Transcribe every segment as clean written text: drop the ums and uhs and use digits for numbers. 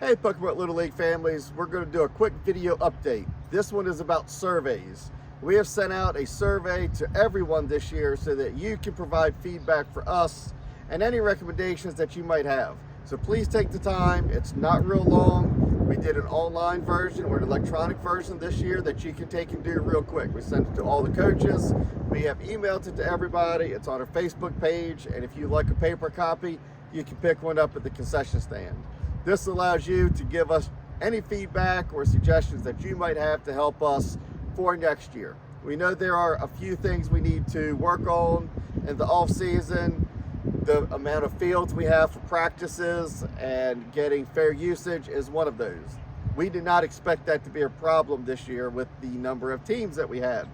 Hey Pokemon Little League families, we're going to do a quick video update. This one is about surveys. We have sent out a survey to everyone this year so that you can provide feedback for us and any recommendations that you might have. So please take the time. It's not real long. We did an online version or an electronic version this year that you can take and do real quick. We sent it to all the coaches. We have emailed it to everybody. It's on our Facebook page, and if you like a paper copy, you can pick one up at the concession stand. This allows you to give us any feedback or suggestions that you might have to help us for next year. We know there are a few things we need to work on in the off season. The amount of fields we have for practices and getting fair usage is one of those. We did not expect that to be a problem this year with the number of teams that we had.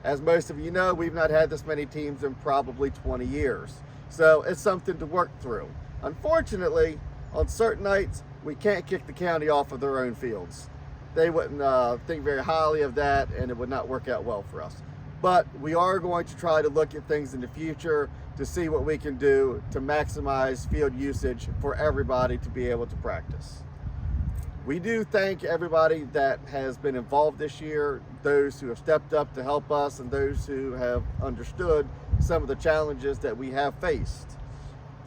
As most of you know, we've not had this many teams in probably 20 years. So it's something to work through. Unfortunately, on certain nights, we can't kick the county off of their own fields. They wouldn't think very highly of that, and it would not work out well for us. But we are going to try to look at things in the future to see what we can do to maximize field usage for everybody to be able to practice. We do thank everybody that has been involved this year, those who have stepped up to help us and those who have understood some of the challenges that we have faced.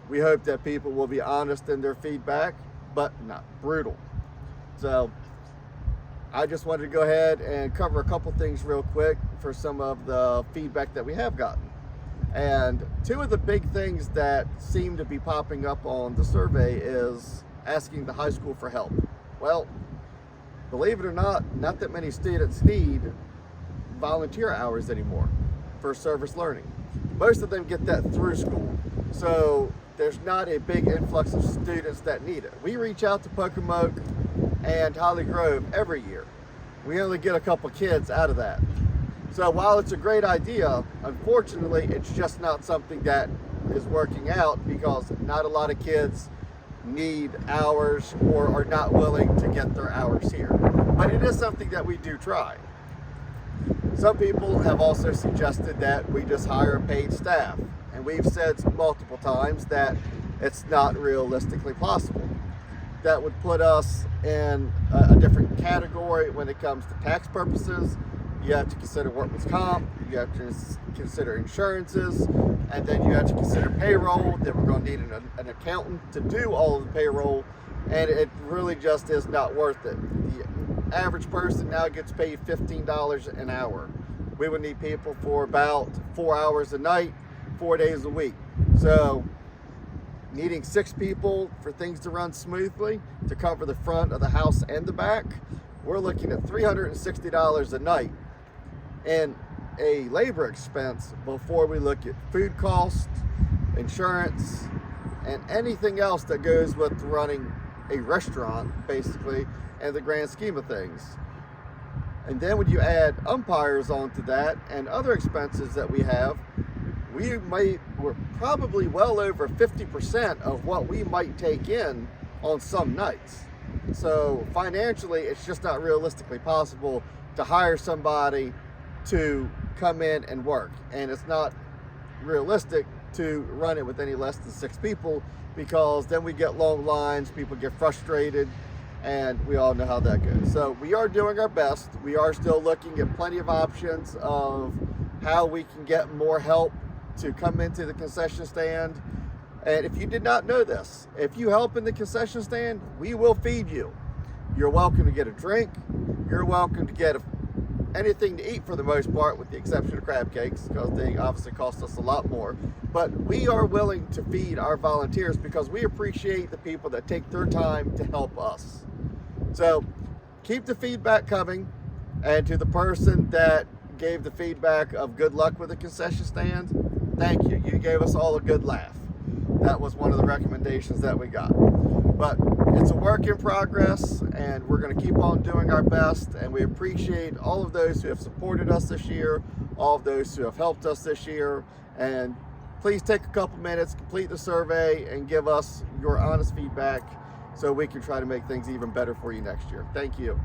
We hope that people will be honest in their feedback, but not brutal. So I just wanted to go ahead and cover a couple things real quick for some of the feedback that we have gotten. And two of the big things that seem to be popping up on the survey is asking the high school for help. Well, believe it or not that many students need volunteer hours anymore for service learning. Most of them get that through school. So there's not a big influx of students that need it. We reach out to Pocomoke and Holly Grove every year. We only get a couple kids out of that. So while it's a great idea, unfortunately, it's just not something that is working out because not a lot of kids need hours or are not willing to get their hours here. But it is something that we do try. Some people have also suggested that we just hire paid staff. And we've said multiple times that it's not realistically possible. That would put us in a different category when it comes to tax purposes. You have to consider workman's comp, you have to consider insurances, and then you have to consider payroll. Then we're going to need an accountant to do all of the payroll, and it really just is not worth it. The average person now gets paid $15 an hour. We would need people for about 4 hours a night, 4 days a week. So needing 6 people for things to run smoothly to cover the front of the house and the back, we're looking at $360 a night and a labor expense before we look at food costs, insurance, and anything else that goes with running a restaurant, basically, in the grand scheme of things. And then when you add umpires onto that and other expenses that we have, we're probably well over 50% of what we might take in on some nights. So financially, it's just not realistically possible to hire somebody to come in and work. And it's not realistic to run it with any less than 6 people because then we get long lines, people get frustrated, and we all know how that goes. So we are doing our best. We are still looking at plenty of options of how we can get more help to come into the concession stand. And if you did not know this, if you help in the concession stand, we will feed you. You're welcome to get a drink. You're welcome to get anything to eat for the most part, with the exception of crab cakes, because they obviously cost us a lot more. But we are willing to feed our volunteers because we appreciate the people that take their time to help us. So keep the feedback coming. And to the person that gave the feedback of good luck with the concession stand, thank you. You gave us all a good laugh. That was one of the recommendations that we got. But it's a work in progress, and we're going to keep on doing our best. And we appreciate all of those who have supported us this year, all of those who have helped us this year. And please take a couple minutes, complete the survey, and give us your honest feedback so we can try to make things even better for you next year. Thank you.